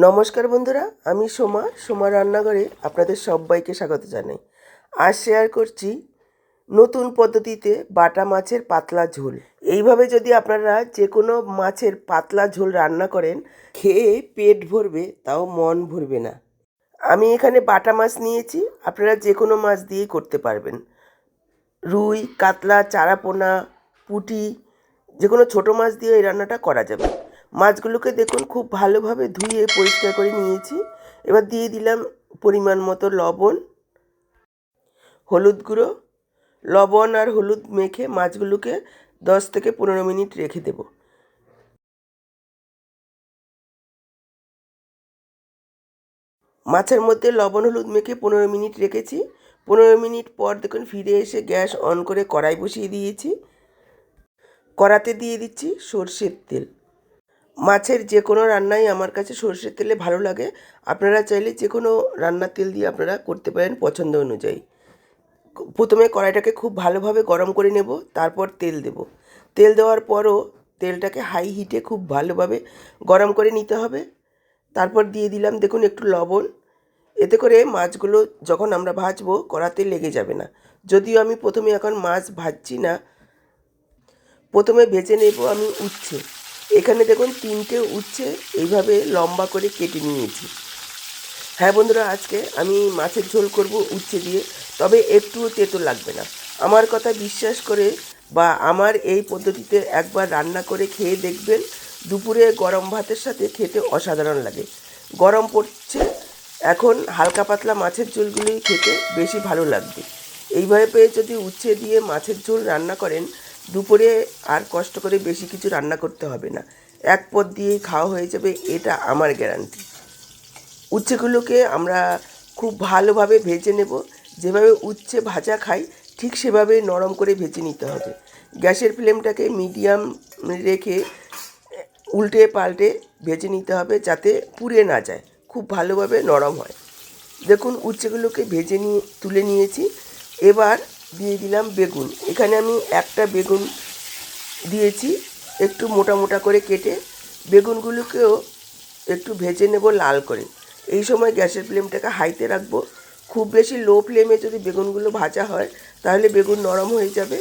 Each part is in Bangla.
নমস্কার বন্ধুরা, আমি সোমা রান্নাঘরে আপনাদের সবাইকে স্বাগত জানাই। আজ শেয়ার করছি নতুন পদ্ধতিতে বাটা মাছের পাতলা ঝোল। এইভাবে যদি আপনারা যে কোনো মাছের পাতলা ঝোল রান্না করেন, খেয়ে পেট ভরবে, তাও মন ভরবে না। আমি এখানে বাটা মাছ নিয়েছি, আপনারা যে কোনো মাছ দিয়েই করতে পারবেন। রুই, কাতলা, চারাপোনা, পুঁটি, যে কোনো ছোটো মাছ দিয়ে এই রান্নাটা করা যাবে। মাছগুলোকে দেখুন খুব ভালোভাবে ধুয়ে পরিষ্কার করে নিয়েছি। এবার দিয়ে দিলাম পরিমাণ মতো লবণ, হলুদ গুঁড়ো। লবণ আর হলুদ মেখে মাছগুলোকে 10 থেকে 15 মিনিট রেখে দেব। মাছের মধ্যে লবণ হলুদ মেখে 15 মিনিট রেখেছি। 15 মিনিট পর দেখুন ফিরে এসে গ্যাস অন করে কড়াই বসিয়ে দিয়েছি। কড়াতে দিয়ে দিচ্ছি সর্ষের তেল। মাছের যে কোনো রান্নাই আমার কাছে সর্ষের তেলে ভালো লাগে। আপনারা চাইলে যে কোনো রান্নার তেল দিয়ে আপনারা করতে পারেন পছন্দ অনুযায়ী। প্রথমে কড়াইটাকে খুব ভালোভাবে গরম করে নেব, তারপর তেল দেব। তেল দেওয়ার পরও তেলটাকে হাই হিটে খুব ভালোভাবে গরম করে নিতে হবে। তারপর দিয়ে দিলাম দেখুন একটু লবণ। এতে করে মাছগুলো যখন আমরা ভাজবো কড়াতে লেগে যাবে না। যদিও আমি প্রথমে এখন মাছ ভাজছি না, প্রথমে ভেজে নেব আমি উচ্ছে। এখানে দেখুন 3টে উচ্ছে এইভাবে লম্বা করে কেটে নিয়েছি। হ্যাঁ বন্ধুরা, আজকে আমি মাছের ঝোল করব উচ্ছে দিয়ে, তবে একটুও তেতো লাগবে না। আমার কথা বিশ্বাস করে বা আমার এই পদ্ধতিতে একবার রান্না করে খেয়ে দেখবেন, দুপুরে গরম ভাতের সাথে খেতে অসাধারণ লাগে। গরম পড়ছে, এখন হালকা পাতলা মাছের ঝোলগুলোই খেতে বেশি ভালো লাগবে। এইভাবে যদি উচ্ছে দিয়ে মাছের ঝোল রান্না করেন, দুপুরে আর কষ্ট করে বেশি কিছু রান্না করতে হবে না, এক পদ দিয়েই খাওয়া হয়ে যাবে, এটা আমার গ্যারান্টি। উচ্ছেগুলোকে আমরা খুব ভালোভাবে ভেজে নেব। যেভাবে উচ্ছে ভাজা খাই ঠিক সেভাবে নরম করে ভেজে নিতে হবে। গ্যাসের ফ্লেমটাকে মিডিয়াম রেখে উল্টে পাল্টে ভেজে নিতে হবে, যাতে পুড়ে না যায়, খুব ভালোভাবে নরম হয়। দেখুন উচ্ছেগুলোকে ভেজে নিয়ে তুলে নিয়েছি। এবার দিয়ে দিলাম বেগুন। এখানে আমি একটা বেগুন দিয়েছি, একটু মোটা মোটা করে কেটে। বেগুনগুলোকেও একটু ভেজে নেব লাল করে। এই সময় গ্যাসের ফ্লেমটাকে হাইতে রাখবো। খুব বেশি লো ফ্লেমে যদি বেগুনগুলো ভাজা হয় তাহলে বেগুন নরম হয়ে যাবে,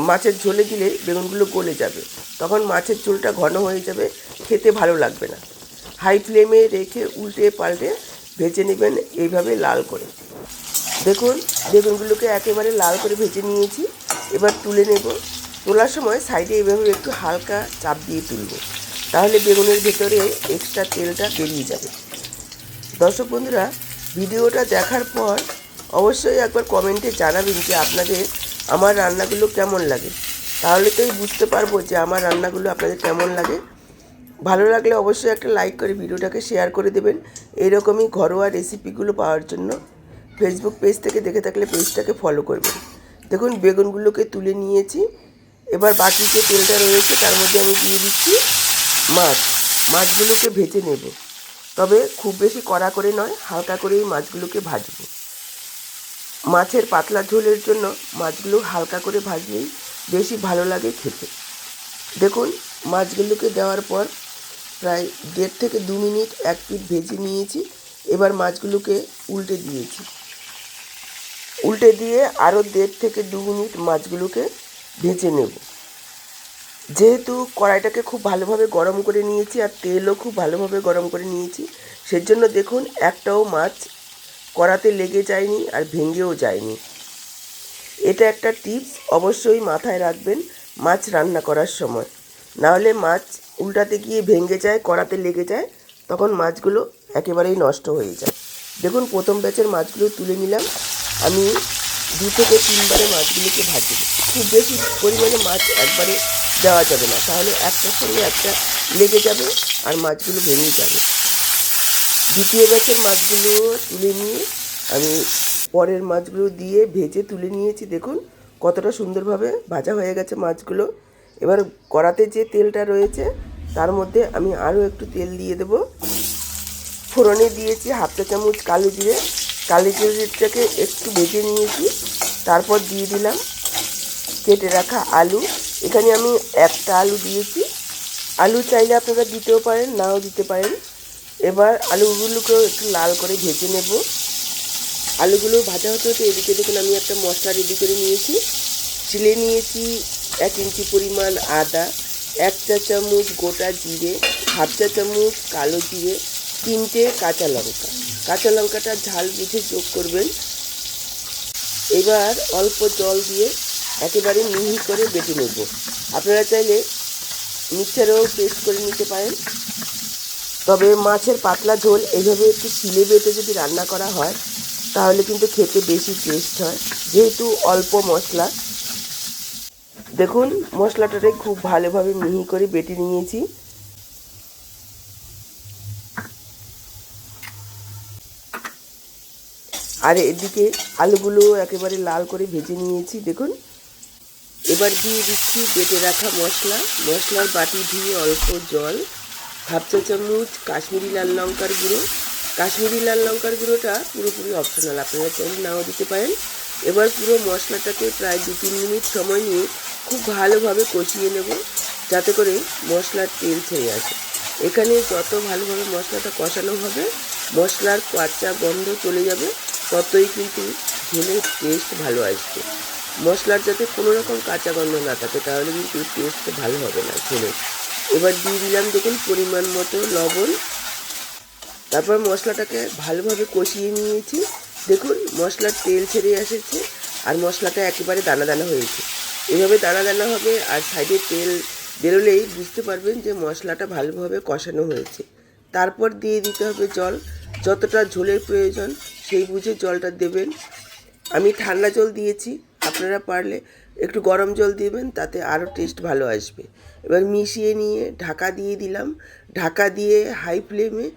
মাছের ঝোলে দিলে বেগুনগুলো গলে যাবে, তখন মাছের ঝোলটা ঘন হয়ে যাবে, খেতে ভালো লাগবে না। হাই ফ্লেমে রেখে উল্টে পাল্টে ভেজে নেবেন এইভাবে লাল করে। দেখুন বেগুনগুলোকে একেবারে লাল করে ভেজে নিয়েছি। এবার তুলে নেব। তোলার সময় সাইডে এইভাবে একটু হালকা চাপ দিয়ে তুলব, তাহলে বেগুনের ভেতরে এক্সট্রা তেলটা বেরিয়ে যাবে। দর্শক বন্ধুরা, ভিডিওটা দেখার পর অবশ্যই একবার কমেন্টে জানাবেন যে আপনাদের আমার রান্নাগুলো কেমন লাগে। তাহলে তোই বুঝতে পারবো যে আমার রান্নাগুলো আপনাদের কেমন লাগে। ভালো লাগলে অবশ্যই একটা লাইক করে ভিডিওটাকে শেয়ার করে দেবেন। এইরকমই ঘরোয়া রেসিপিগুলো পাওয়ার জন্য ফেসবুক পেজ থেকে দেখে থাকলে পেজটাকে ফলো করবেন। দেখুন বেগুনগুলোকে তুলে নিয়েছি। এবার বাকি যে তেলটা রয়েছে তার মধ্যে আমি দিয়ে দিচ্ছি মাছগুলোকে ভেজে নেব, তবে খুব বেশি কড়া করে নয়, হালকা করেই মাছগুলোকে ভাজবো। মাছের পাতলা ঝোলের জন্য মাছগুলো হালকা করে ভাজলেই বেশি ভালো লাগে খেতে। দেখুন মাছগুলোকে দেওয়ার পর প্রায় 1.5 থেকে 2 মিনিট এক পিঠ ভেজে নিয়েছি। এবার মাছগুলোকে উল্টে দিয়েছি। উল্টে দিয়ে আরও 1.5 থেকে 2 মিনিট মাছগুলোকে ভেজে নেব। যেহেতু কড়াইটাকে খুব ভালোভাবে গরম করে নিয়েছি আর তেলও খুব ভালোভাবে গরম করে নিয়েছি, সেজন্য দেখুন একটাও মাছ কড়াতে লেগে যায়নি আর ভেঙেও যায়নি। এটা একটা টিপস, অবশ্যই মাথায় রাখবেন মাছ রান্না করার সময়, নাহলে মাছ উল্টাতে গিয়ে ভেঙে যায়, কড়াতে লেগে যায়, তখন মাছগুলো একেবারেই নষ্ট হয়ে যায়। দেখুন প্রথম ব্যাচের মাছগুলো তুলে নিলাম। আমি 2 থেকে 3 বারে মাছগুলোকে ভাজব। খুব বেশি পরিমাণে মাছ একবারে দেওয়া যাবে না, তাহলে একটার সঙ্গে একটা লেগে যাবে আর মাছগুলো ভেঙে যাবে। দ্বিতীয় ব্যাচের মাছগুলো তুলে নিয়ে আমি পরের মাছগুলো দিয়ে ভেজে তুলে নিয়েছি। দেখুন কতটা সুন্দরভাবে ভাজা হয়ে গেছে মাছগুলো। এবার কড়াতে যে তেলটা রয়েছে তার মধ্যে আমি আরও একটু তেল দিয়ে দেব। ফোড়নে দিয়েছি 1/2 চা চামচ কালো জিরে। কালো জিরেটাকে একটু ভেজে নিয়েছি। তারপর দিয়ে দিলাম কেটে রাখা আলু। এখানে আমি একটা আলু দিয়েছি। আলু চাইলে আপনারা দিতেও পারেন, নাও দিতে পারেন। এবার আলুগুলোকেও একটু লাল করে ভেজে নেব। আলুগুলো ভাজা হতে হতে এদিকে দেখুন আমি একটা মশলা রেডি করে নিয়েছি। চিলে নিয়েছি 1 ইঞ্চি পরিমাণ আদা, 1 চা চামচ গোটা জিরে, হাফ চা চামচ কালো জিরে, 3টে কাঁচা লঙ্কা। কাঁচা লঙ্কাটা ঝাল বুঝে যোগ করবেন। এবার অল্প জল দিয়ে একেবারে মিহি করে বেটে নেব। আপনারা চাইলে মিক্সারেও পেস্ট করে নিতে পারেন, তবে মাছের পাতলা ঝোল এইভাবে একটু শিলে বেটে যদি রান্না করা হয় তাহলে কিন্তু খেতে বেশি টেস্ট হয়, যেহেতু অল্প মশলা। দেখুন মশলাটাকে খুব ভালোভাবে মিহি করে বেটে নিয়েছি। আর এদিকে আলুগুলো একেবারে লাল করে ভেজে নিয়েছি দেখুন। এবার দিয়ে দিচ্ছি বেটে রাখা মশলা। মশলার বাটি ধুয়ে অল্প জল, হাফ চা চামচ কাশ্মীরি লাল লঙ্কার গুঁড়ো। কাশ্মীরি লাল লঙ্কার গুঁড়োটা পুরোপুরি অপশনাল, আপনারা চাইলে নাও দিতে পারেন। এবার পুরো মশলাটাকে প্রায় 2-3 মিনিট সময় নিয়ে খুব ভালোভাবে কষিয়ে নেব, যাতে করে মশলার তেল ছেড়ে আসে। এখানে যত ভালোভাবে মশলাটা কষানো হবে, মশলার কাঁচা গন্ধ চলে যাবে, ততই কিন্তু ঝোলের টেস্ট ভালো আসবে। মশলার যাতে কোনো রকম কাঁচা গন্ধ না থাকে, তাহলে কিন্তু টেস্ট ভালো হবে না ঝোলের। এবার দিয়ে দিলাম দেখুন পরিমাণ মতো লবণ। তারপর মশলাটাকে ভালোভাবে কষিয়ে নিয়েছি। দেখুন মশলার তেল ছেড়ে এসেছে আর মশলাটা একেবারে দানা দানা হয়েছে। এভাবে দানা দানা হবে আর সাইডে তেল বেরোলেই বুঝতে পারবেন যে মশলাটা ভালোভাবে কষানো হয়েছে। তারপর দিয়ে দিতে হবে জল, যতটা ঝোলের প্রয়োজন সেই বুঝে জলটা দেবেন। আমি ঠান্ডা জল দিয়েছি, আপনারা পারলে একটু গরম জল দেবেন, তাতে আরও টেস্ট ভালো আসবে। এবার মিশিয়ে নিয়ে ঢাকা দিয়ে দিলাম। ঢাকা দিয়ে হাই ফ্লেমে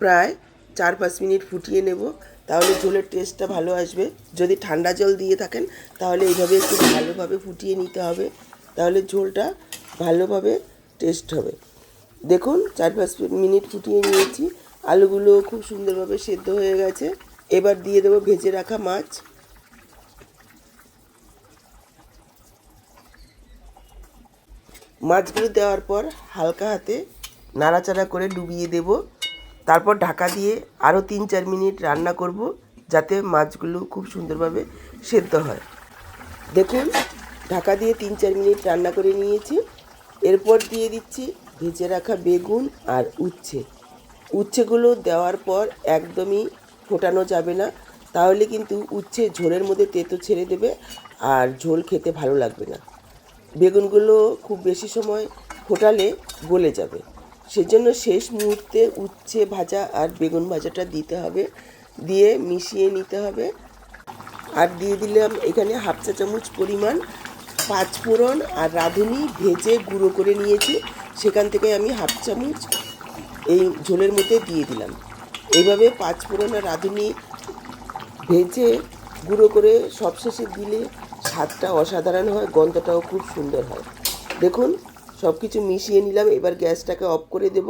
প্রায় 4-5 মিনিট ফুটিয়ে নেব, তাহলে ঝোলের টেস্টটা ভালো আসবে। যদি ঠান্ডা জল দিয়ে থাকেন তাহলে এইভাবে একটু ভালোভাবে ফুটিয়ে নিতে হবে, তাহলে ঝোলটা ভালোভাবে টেস্ট হবে। দেখুন 4-5 মিনিট ফুটিয়ে নিয়েছি, আলুগুলো খুব সুন্দরভাবে সেদ্ধ হয়ে গেছে। এবার দিয়ে দেবো ভেজে রাখা মাছ। মাছগুলো দেওয়ার পর হালকা হাতে নাড়াচাড়া করে ডুবিয়ে দেব। তারপর ঢাকা দিয়ে আরও 3-4 মিনিট রান্না করব, যাতে মাছগুলো খুব সুন্দরভাবে সেদ্ধ হয়। দেখুন ঢাকা দিয়ে 3-4 মিনিট রান্না করে নিয়েছি। এরপর দিয়ে দিচ্ছি ভেজে রাখা বেগুন আর উচ্ছে। উচ্ছেগুলো দেওয়ার পর একদমই ফোটানো যাবে না, তাহলে কিন্তু উচ্ছে ঝোলের মধ্যে তেতো ছেড়ে দেবে আর ঝোল খেতে ভালো লাগবে না। বেগুনগুলো খুব বেশি সময় ফোটালে গলে যাবে, সেজন্য শেষ মুহূর্তে উচ্ছে ভাজা আর বেগুন ভাজাটা দিতে হবে, দিয়ে মিশিয়ে নিতে হবে। আর দিয়ে দিলাম এখানে হাফ চা চামচ পরিমাণ পাঁচফোড়ন আর রাঁধুনি ভেজে গুঁড়ো করে নিয়েছি, সেখান থেকে আমি হাফ চামচ এই ঝোলের মধ্যে দিয়ে দিলাম। এইভাবে পাঁচফোড়ন আর রাঁধুনি ভেজে গুঁড়ো করে সবশেষে দিলে স্বাদটা অসাধারণ হয়, গন্ধটাও খুব সুন্দর হয়। দেখুন সব কিছু মিশিয়ে নিলাম। এবার গ্যাসটাকে অফ করে দেব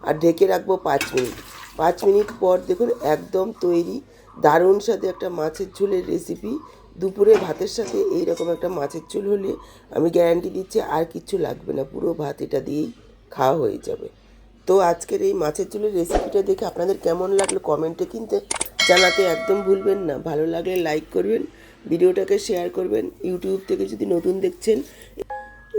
আর ঢেকে রাখবো 5 মিনিট। 5 মিনিট পর দেখুন একদম তৈরি দারুণ স্বাদে একটা মাছের ঝোলের রেসিপি। দুপুরে ভাতের সাথে এই রকম একটা মাছের ঝোল হলে আমি গ্যারান্টি দিচ্ছি আর কিচ্ছু লাগবে না, পুরো ভাত এটা দিয়েই খাওয়া হয়ে যাবে। তো আজকের এই মাছের ঝোলের রেসিপিটা দেখে আপনাদের কেমন লাগলো কমেন্টে কিন্তু জানাতে একদম ভুলবেন না। ভালো লাগলে লাইক করবেন, ভিডিওটাকে শেয়ার করবেন। ইউটিউব থেকে যদি নতুন দেখছেন,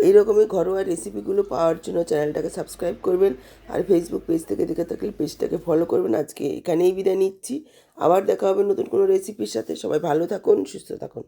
এইরকমই ঘরোয়া রেসিপিগুলো পাওয়ার জন্য চ্যানেলটাকে সাবস্ক্রাইব করবেন। আর ফেসবুক পেজ থেকে দেখে থাকলে পেজটাকে ফলো করবেন। আজকে এখানেই বিদায় নিচ্ছি, আবার দেখা হবে নতুন কোনো রেসিপির সাথে। সবাই ভালো থাকুন, সুস্থ থাকুন।